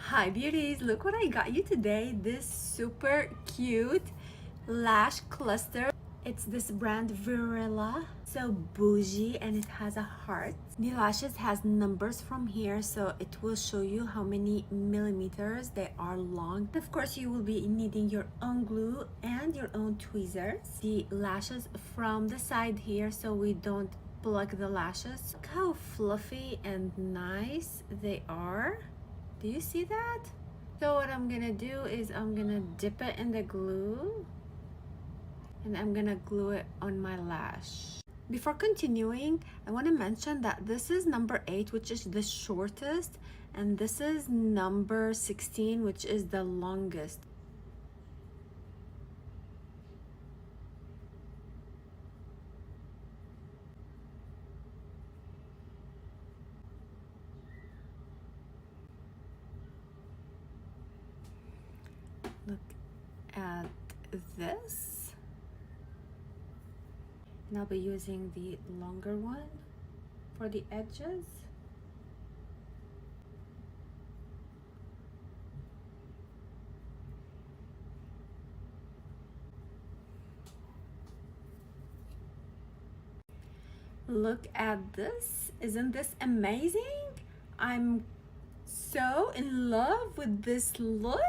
Hi beauties, look what I got you today. This super cute lash cluster. It's this brand Vyrila, so bougie, and it has a heart. The lashes has numbers from here, so it will show you how many millimeters they are long. Of course, you will be needing your own glue and your own tweezers. The lashes from the side here, so we don't pluck the lashes. Look how fluffy and nice they are. Do you see that? So what I'm gonna do is I'm gonna dip it in the glue and I'm gonna glue it on my lash. Before continuing, I want to mention that this is number 8, which is the shortest, and this is number 16, which is the longest. Look at this. And I'll be using the longer one for the edges. Look at this. Isn't this amazing? I'm so in love with this look.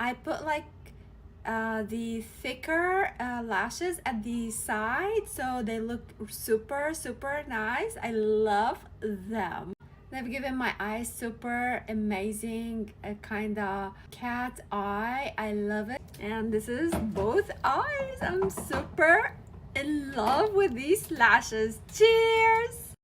I put like the thicker lashes at the side, so they look super nice. I love them. They've given my eyes super amazing kind of cat eye. I love it. And this is both eyes. I'm super in love with these lashes. Cheers!